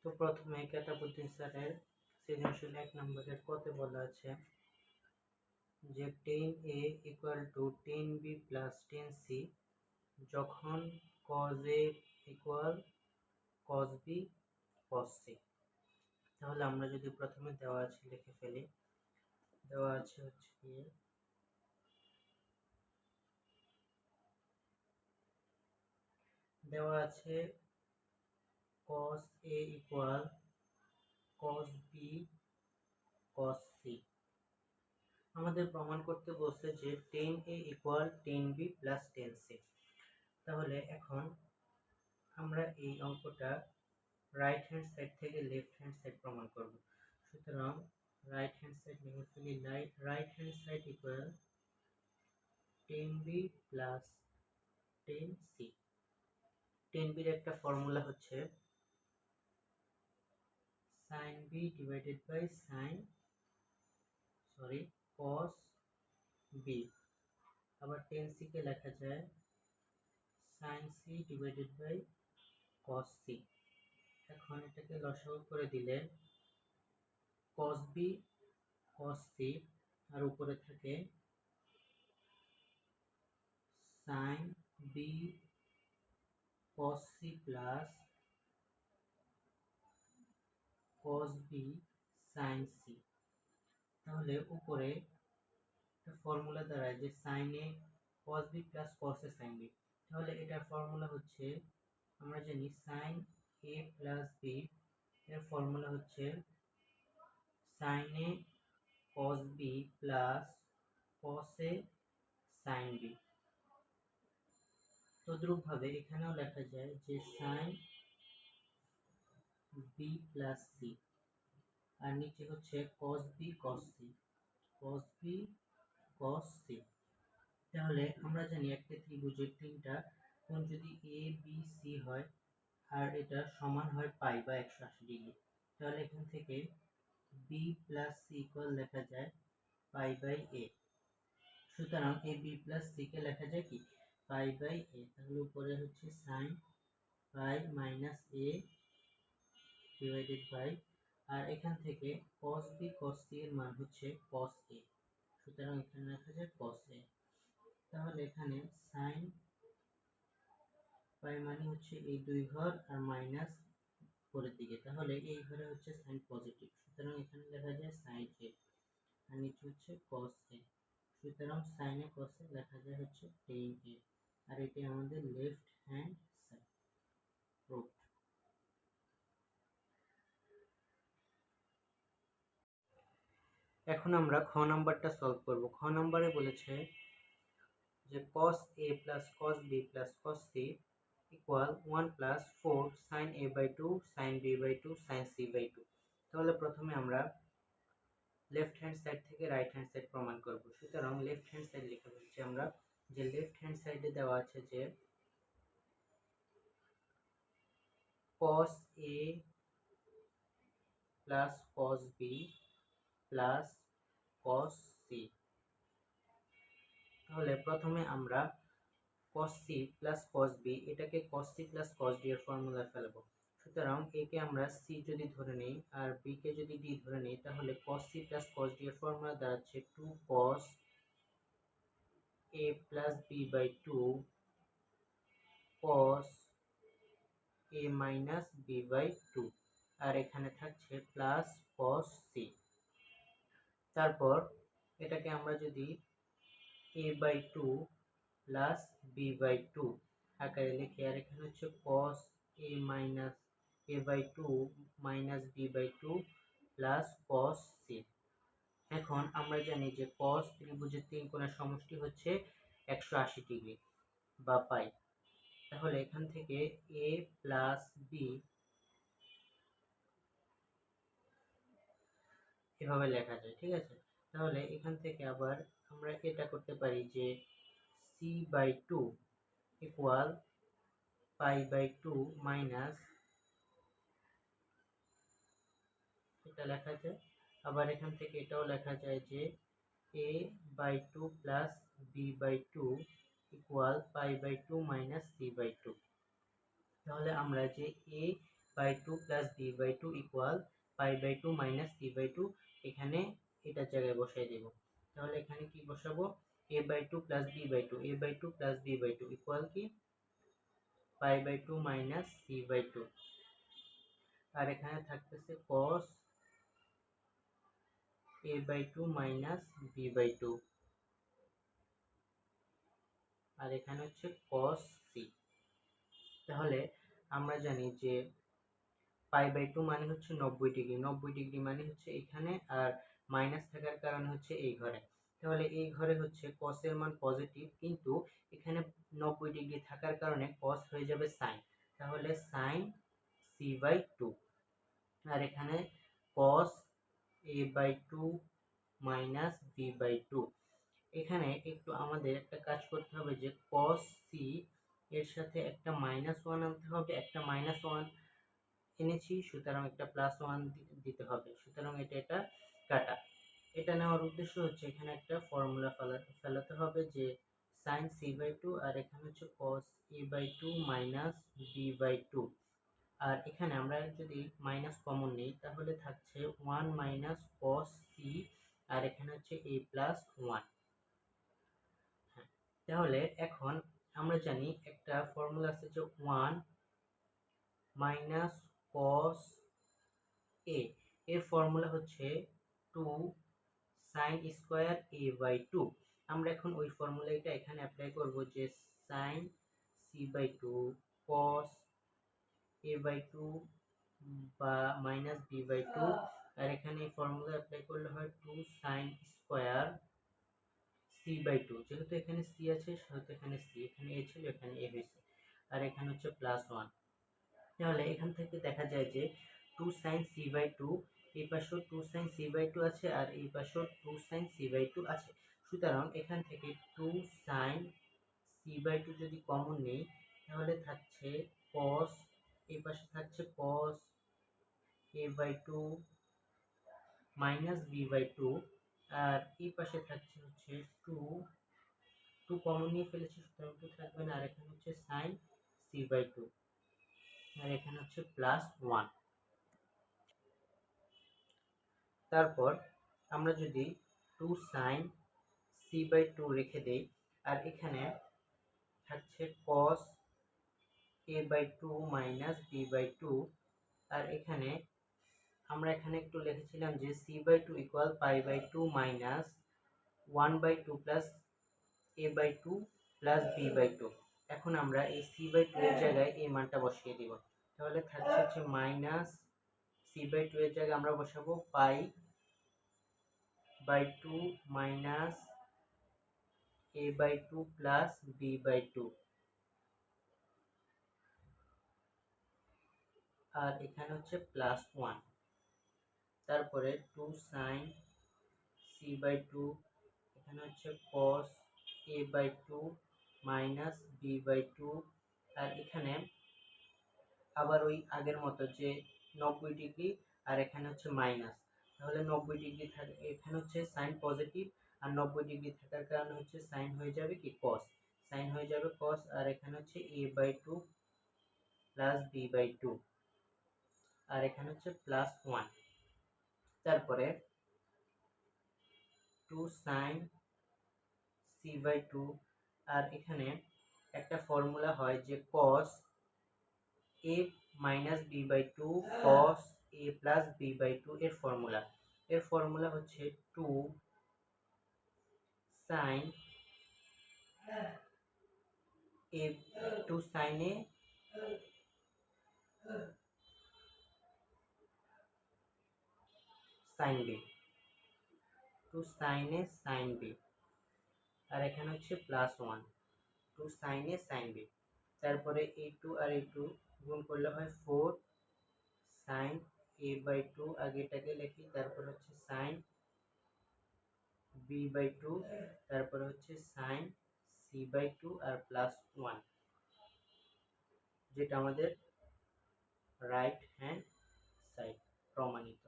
তো প্রথমে কেতাবুদ্দিন স্যারের সৃজনশীল 1 নম্বরের কতে বলা আছে যে 10a = 10b + 10c যখন cos a = cos b cos c। তাহলে আমরা যদি প্রথমে দেওয়া আছে লিখে ফেলি। দেওয়া আছে cos a = cos b cos c। আমাদের প্রমাণ করতে বলছে যে 10a = 10b + 10c। তাহলে এখন আমরা এই অঙ্কটা রাইট হ্যান্ড সাইড থেকে লেফট হ্যান্ড সাইড প্রমাণ করব। সুতরাং রাইট হ্যান্ড সাইড লিখে ফেলি। Right hand side equal 10b + 10c। 10b এর একটা ফর্মুলা হচ্ছে sin b / cos b। আবার 10c কে লেখা যায় sin c / cos c। এখন এটাকে লসাগু করে দিলে cos b cos c আর উপরে থাকে sin b cos c plus cos b sin c। তাহলে উপরে একটা ফর্মুলা দাঁড়ায় যে sin a cos b plus cos a sin b। তাহলে এটার ফর্মুলা হচ্ছে আমরা জানি sin a plus b এর ফর্মুলা হচ্ছে sin a cos b plus cos a sin b। তদ্রূপভাবে এখানেও লেখা যায় যে sin b plus c আর নিচে হচ্ছে cos b cos c cos b cos c। তাহলে আমরা জানি একটা ত্রিভুজের তিনটা কোণ যদি a b c হয় আর এটা সমান হয় পাই বা 180 ডিগ্রি, তাহলে এখান থেকে b plus c ইকুয়াল লেখা যায় পাই বাই a। সুতরাং a b plus c কে লেখা যায় কি পাই বাই a। তাহলে উপরে হচ্ছে sin pi minus a divided by, আর এখান থেকে cos b cos c এর মান হচ্ছে cos a। সুতরাং এখানে লেখা যায় cos a। তাহলে এখানে sin পাই মানে হচ্ছে এই দুই ঘর আর মাইনাস উপরের দিকে, তাহলে এই ঘরে হচ্ছে sin পজিটিভ। সুতরাং এখানে লেখা যায় sin a আর নিচে হচ্ছে cos a। সুতরাং sin a cos a লেখা যায় হচ্ছে 10a আর এটি আমাদের লেফট হ্যান্ড সাইড প্রুফড। এখন আমরা খ নাম্বারটা সলভ করব। খ নাম্বারে বলেছে যে cos a plus cos b plus cos c equal 1 plus 4 sin a by 2 sin b by 2 sin c by 2। তাহলে প্রথমে আমরা লেফট হ্যান্ড সাইড থেকে রাইট হ্যান্ড সাইড প্রমাণ করব। সুতরাং লেফট হ্যান্ড সাইড লিখে ফেলছি আমরা যে লেফট হ্যান্ড সাইডে দেওয়া আছে যে cos a plus cos b plus cos c। তাহলে প্রথমে আমরা cos c plus cos b এটাকে cos c plus cos d এর ফর্মুলায় ফেলবো। সুতরাং a কে আমরা c যদি ধরে নেই আর b কে যদি d ধরে নেই তাহলে cos c plus cos d এর ফর্মুলা দাঁড়াচ্ছে 2 cos a plus b by 2 cos a minus b by 2 আর এখানে থাকছে প্লাস cos c। তারপর এটাকে আমরা যদি a by 2 plus b by 2 আকারে লিখি আর এখানে হচ্ছে cos a minus a by 2 minus b by 2 plus cos c। এখন আমরা জানি যে cos ত্রিভুজের তিন কোণের সমষ্টি হচ্ছে 180 ডিগ্রি বা পাই। তাহলে এখান থেকে a প্লাস b এভাবে লেখা যায়, ঠিক আছে। তাহলে এখান থেকে আবার আমরা এটা করতে পারি যে c by 2 equal pi by 2 minus এটা লেখা যায়। আবার এখান থেকে এটাও লেখা যায় যে a by 2 plus b by 2 equal pi by 2 minus c by 2। তাহলে আমরা যে a by two plus B by two equal pi by two minus C by two. এখানে এটার জায়গায় বসাই দেব। তাহলে এখানে কি বসাবো, A by two plus B by two, A by two plus B by two equal কি pi by two minus C by two. আর এখানে থাকতেছে cos a by two minus B by two, আর এখানে হচ্ছে cos c। তাহলে আমরা জানি যে পাই বাই টু মানে হচ্ছে 90 ডিগ্রি, 90 ডিগ্রি মানে হচ্ছে এখানে, আর মাইনাস থাকার কারণে হচ্ছে এই ঘরে। তাহলে এই ঘরে হচ্ছে cos এর মান পজিটিভ, কিন্তু এখানে 90 ডিগ্রি থাকার কারণে cos হয়ে যাবে সাইন, তাহলে সাইন সি বাই টু। আর এখানে cos a by two minus B by two. এখানে একটু আমাদের একটা কাজ করতে হবে যে cos c এর সাথে একটা -1 আনতে হবে, একটা -1 এনেছি, সুতরাং একটা +1 দিতে হবে, সুতরাং এটা কাটা। এটা নেওয়ার উদ্দেশ্য হচ্ছে এখানে একটা ফর্মুলা ফেলাতে হবে যে sin c বাই টু, আর এখানে হচ্ছে cos a by two minus B by two. আর এখানে আমরা যদি মাইনাস কমন নিই তাহলে থাকছে 1 মাইনাস cos c, আর এখানে হচ্ছে a প্লাস 1। হ্যাঁ, তাহলে এখন আমরা জানি একটা ফর্মুলা আছে যে 1 মাইনাস cos a এর ফর্মুলা হচ্ছে 2 sin স্কয়ার a বাই 2। আমরা এখন ওই ফর্মুলাটা এখানে অ্যাপ্লাই করব যে sin c by 2 cos a by 2 বা মাইনাস b বাই 2। আর এখানে এই ফর্মুলা অ্যাপ্লাই করলে হয় 2 sin স্কয়ার c বাই 2। যেহেতু এখানে c আছে সেহেতু এখানে c, এখানে a ছিল এখানে a হয়েছে, আর এখানে হচ্ছে +1। তাহলে এখান থেকে দেখা যায় যে 2 sin c বাই 2, এই পাশেও 2 sin c বাই 2 আছে, আর এই পাশেও 2 sin c বাই 2 আছে। সুতরাং এখান থেকে 2 sin c বাই 2 যদি কমন নেই তাহলে থাকছে cos, এই পাশে থাকছে cos a by 2 minus b by 2, আর এই পাশে থাকছে হচ্ছে 2 কমন নিয়ে ফেলেছি সুতরাং 2 থাকবে না, আর এখানে হচ্ছে sin c বাই 2, আর এখানে হচ্ছে +1। তারপর আমরা যদি 2 sin c বাই 2 রেখে দেই, আর এখানে থাকছে cos a by 2 minus b by 2। আর এখানে আমরা এখানে একটু লিখেছিলাম যে c by 2 equal pi by 2 minus 1 by 2 plus a by 2 plus b by 2। এখন আমরা এই c বাই 2 এর জায়গায় এই মানটা বসিয়ে দিব। তাহলে থাকছে হচ্ছে মাইনাস c বাই 2 এর জায়গায় আমরা বসাবো pi by 2 minus a by 2 plus b by 2। আর এখানে হচ্ছে +1। তারপরে 2 sin c বাই 2, এখানে হচ্ছে cos a by 2 minus b by 2। আর এখানে আবার ওই আগের মতো যে 90 ডিগ্রি, আর এখানে হচ্ছে মাইনাস, তাহলে 90 ডিগ্রি থাকে, এখানে হচ্ছে সাইন পজিটিভ, আর 90 ডিগ্রি থাকার কারণে হচ্ছে সাইন হয়ে যাবে কি cos, সাইন হয়ে যাবে cos। আর এখানে হচ্ছে a by 2 plus b by 2, আর এখানে হচ্ছে +1। তারপরে 2 sin c বাই 2, আর এখানে একটা ফর্মুলা হয় যে cos a minus b by 2 cos a plus b by 2 এর ফর্মুলা হচ্ছে 2 sin a, 2 sin a sin b, 2 sin a sin b, আর এখানে হচ্ছে +1 2 sin a sin b। তারপরে এই 2 আর এই 2 গুণ করলে হয় 4 sin a বাই 2, আগে এটাকে লিখি, তারপর হচ্ছে sin b বাই 2, তারপরে হচ্ছে sin c বাই 2 আর +1, যেটা আমাদের রাইট হ্যান্ড সাইড প্রমাণিত।